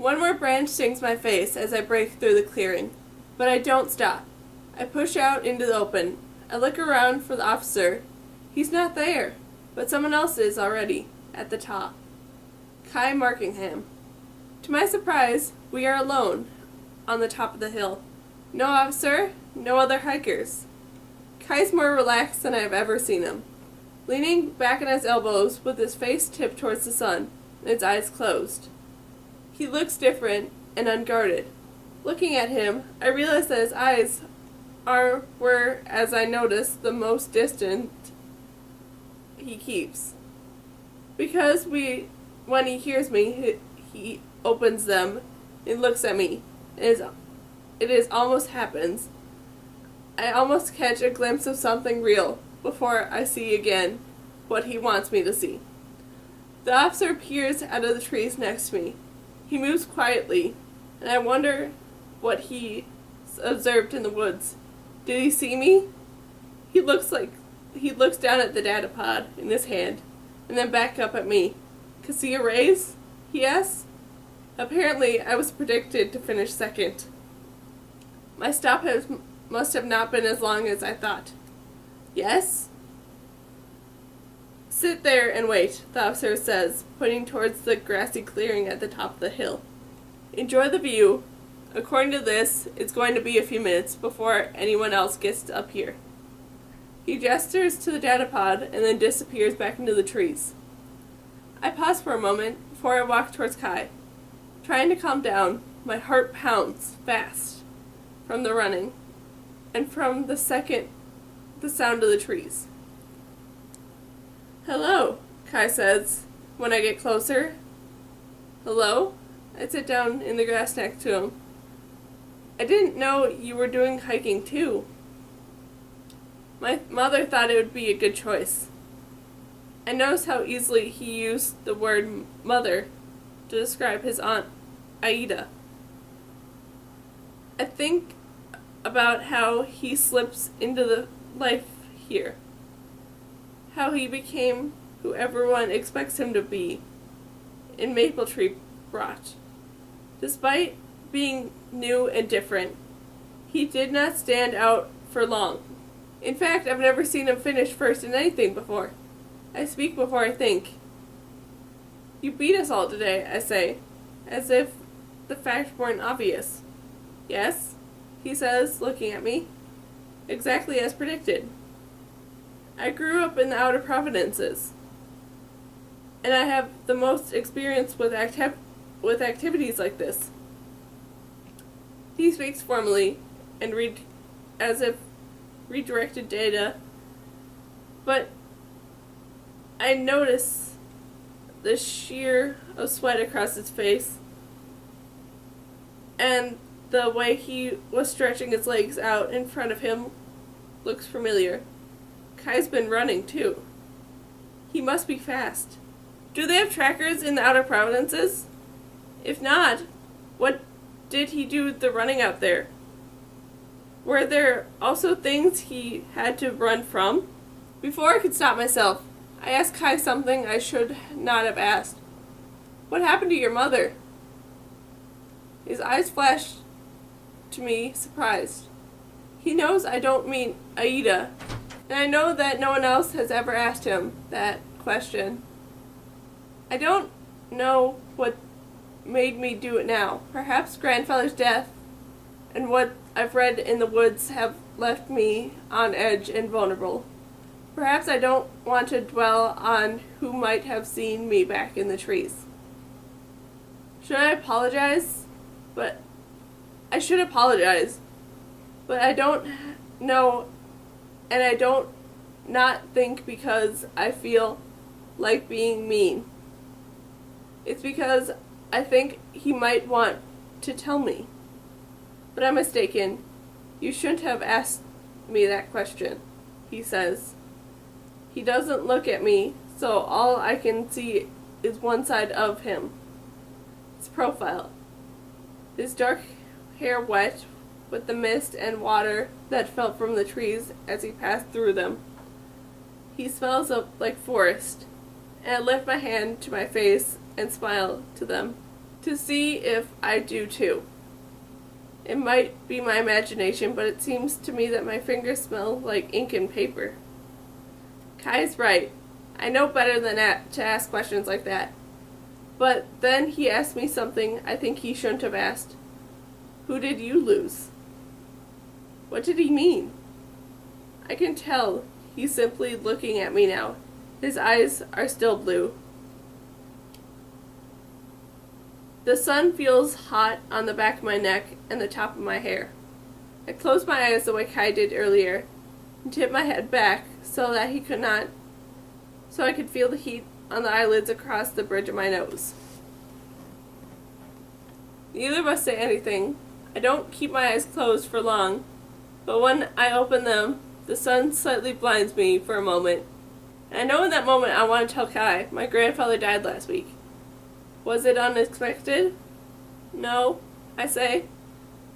One more branch stings my face as I break through the clearing, but I don't stop. I push out into the open. I look around for the officer. He's not there, but someone else is already, at the top. Kai Markingham. To my surprise, we are alone, on the top of the hill. No officer, no other hikers. Kai's more relaxed than I have ever seen him, leaning back on his elbows with his face tipped towards the sun and his eyes closed. He looks different and unguarded. Looking at him, I realize that his eyes were, as I noticed, the most distant he keeps. Because when he hears me, he opens them and looks at me. It almost happens. I almost catch a glimpse of something real before I see again what he wants me to see. The officer peers out of the trees next to me. He moves quietly, and I wonder what he observed in the woods. Did he see me? He looks down at the data pod in his hand, and then back up at me. "See a raise?" he asks. Apparently, I was predicted to finish second. My stop must have not been as long as I thought. "Yes?" "Sit there and wait," the officer says, pointing towards the grassy clearing at the top of the hill. "Enjoy the view. According to this, it's going to be a few minutes before anyone else gets up here." He gestures to the data pod and then disappears back into the trees. I pause for a moment before I walk towards Kai. Trying to calm down, my heart pounds fast from the running and from the sound of the trees. "Hello," Kai says when I get closer. "Hello?" I sit down in the grass next to him. "I didn't know you were doing hiking too." My mother thought it would be a good choice. I noticed how easily he used the word mother to describe his aunt, Aida. I think about how he slips into the life here. How he became who everyone expects him to be in Maple Tree Rot. Despite being new and different, he did not stand out for long. In fact, I've never seen him finish first in anything before. I speak before I think. "You beat us all today," I say, as if the fact weren't obvious. "Yes," he says, looking at me. "Exactly as predicted. I grew up in the Outer Providences, and I have the most experience with activities like this." He speaks formally and as if redirected data, but I notice the sheer of sweat across his face, and the way he was stretching his legs out in front of him looks familiar. Kai's been running too. He must be fast. Do they have trackers in the Outer Providences? If not, what did he do the running out there? Were there also things he had to run from? Before I could stop myself, I asked Kai something I should not have asked. "What happened to your mother?" His eyes flashed to me, surprised. He knows I don't mean Aida, and I know that no one else has ever asked him that question. I don't know what made me do it now. Perhaps grandfather's death and what I've read in the woods have left me on edge and vulnerable. Perhaps I don't want to dwell on who might have seen me back in the trees. Should I apologize? I should apologize. But I don't know, and I don't not think because I feel like being mean. It's because I think he might want to tell me. But I'm mistaken. You shouldn't have asked me that question, he says. He doesn't look at me, so all I can see is one side of him. His profile. His dark hair wet with the mist and water that fell from the trees as he passed through them. He smells like forest, and I lift my hand to my face and smile to them. to see if I do too. It might be my imagination, but it seems to me that my fingers smell like ink and paper. Kai's right. I know better than to ask questions like that. But then he asked me something I think he shouldn't have asked. Who did you lose? What did he mean? I can tell he's simply looking at me now. His eyes are still blue. The sun feels hot on the back of my neck and the top of my hair. I close my eyes the way Kai did earlier and tip my head back so that I could feel the heat on the eyelids across the bridge of my nose. Neither of us say anything. I don't keep my eyes closed for long, but when I open them, the sun slightly blinds me for a moment. And I know in that moment I want to tell Kai, my grandfather died last week. Was it unexpected? No, I say.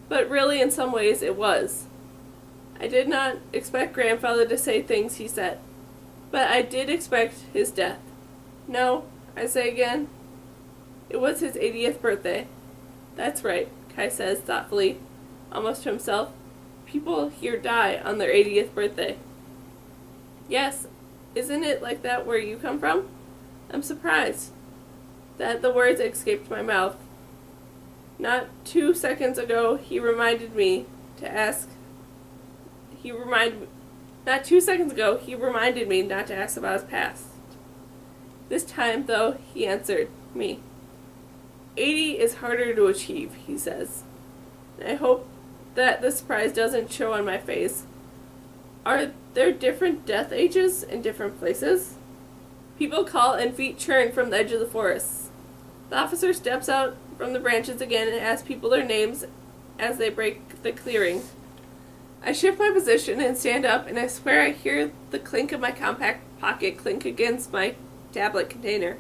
But really, in some ways, it was. I did not expect grandfather to say things he said. But I did expect his death. No, I say again. It was his 80th birthday. That's right, Kai says thoughtfully, almost to himself. People here die on their 80th birthday. Yes, isn't it like that where you come from? I'm surprised that the words escaped my mouth. Not 2 seconds ago, he reminded me not to ask about his past. This time, though, he answered me. 80 is harder to achieve, he says. And I hope that the surprise doesn't show on my face. Are there different death ages in different places? People call and feet churn from the edge of the forest. The officer steps out from the branches again and asks people their names as they break the clearing. I shift my position and stand up, and I swear I hear the clink of my compact pocket clink against my tablet container.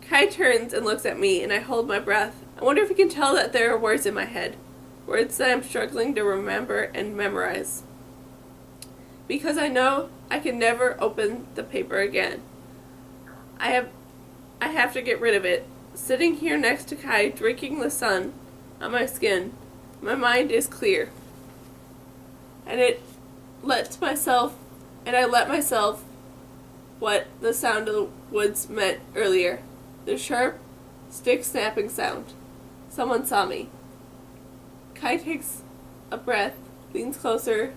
Kai turns and looks at me, and I hold my breath. I wonder if he can tell that there are words in my head, words that I'm struggling to remember and memorize. Because I know I can never open the paper again. I have to get rid of it. Sitting here next to Kai, drinking the sun on my skin, my mind is clear. And I let myself what the sound of the woods meant earlier. The sharp, stick snapping sound. Someone saw me. Kai takes a breath, leans closer.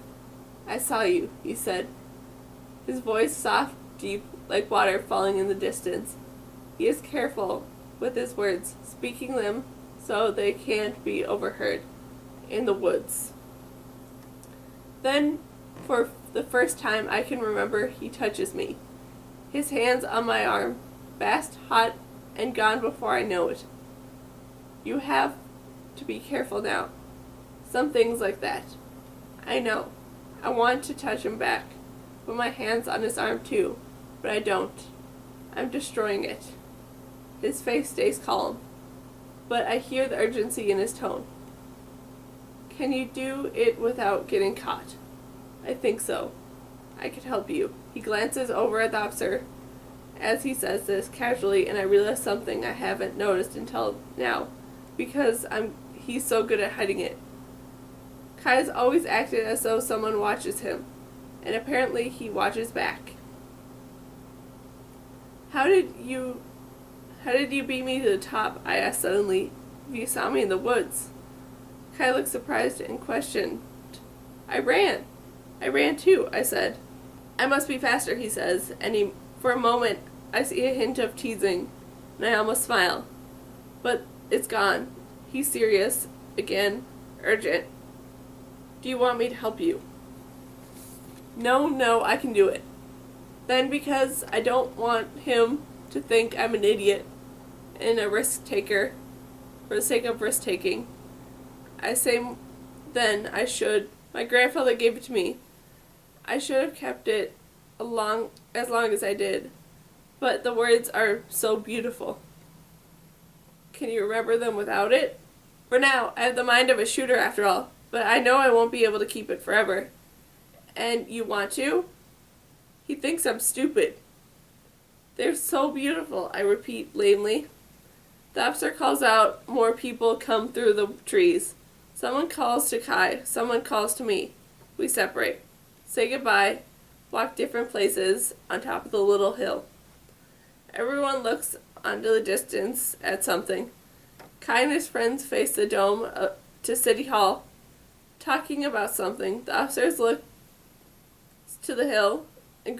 I saw you, he said. His voice soft, deep, like water falling in the distance. He is careful with his words, speaking them so they can't be overheard in the woods. Then, for the first time I can remember, he touches me. His hands on my arm, fast, hot, and gone before I know it. You have to be careful now. Some things like that. I know. I want to touch him back. Put my hands on his arm too, but I don't. I'm destroying it. His face stays calm, but I hear the urgency in his tone. Can you do it without getting caught? I think so. I could help you. He glances over at the officer as he says this casually, and I realize something I haven't noticed until now, because he's so good at hiding it. Kai's always acted as though someone watches him, and apparently he watches back. How did you beat me to the top? I asked suddenly. You saw me in the woods. Kai looked surprised and questioned. I ran too, I said. I must be faster, he says, and for a moment I see a hint of teasing, and I almost smile. But it's gone. He's serious, again, urgent. Do you want me to help you? No, I can do it. Then, because I don't want him to think I'm an idiot and a risk taker for the sake of risk taking, I say then I should. My grandfather gave it to me. I should have kept it as long as I did. But the words are so beautiful. Can you remember them without it? For now, I have the mind of a shooter after all, but I know I won't be able to keep it forever. And you want to? He thinks I'm stupid. They're so beautiful, I repeat lamely. The officer calls out, more people come through the trees. Someone calls to Kai, someone calls to me. We separate. Say goodbye, walk different places on top of the little hill. Everyone looks onto the distance at something. Kai and his friends face the dome to City Hall, talking about something. The officers look to the hill, and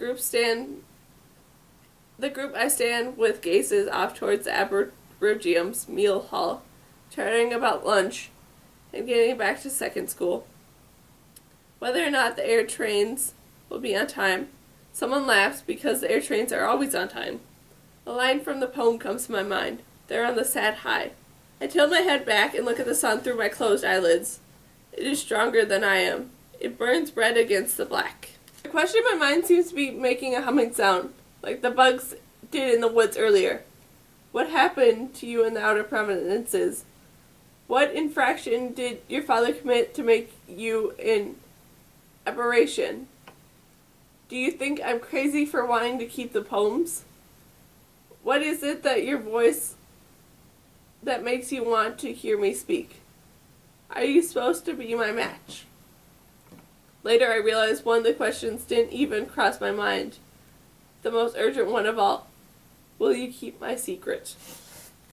the group I stand with gazes off towards the Abrogium's meal hall, chatting about lunch and getting back to second school. Whether or not the air trains will be on time, someone laughs because the air trains are always on time. A line from the poem comes to my mind. They're on the sad high. I tilt my head back and look at the sun through my closed eyelids. It is stronger than I am. It burns red against the black. The question in my mind seems to be making a humming sound, like the bugs did in the woods earlier. What happened to you in the outer provinces? What infraction did your father commit to make you an aberration? Do you think I'm crazy for wanting to keep the poems? What is it that your voice that makes you want to hear me speak? Are you supposed to be my match? Later I realized one of the questions didn't even cross my mind. The most urgent one of all. Will you keep my secret?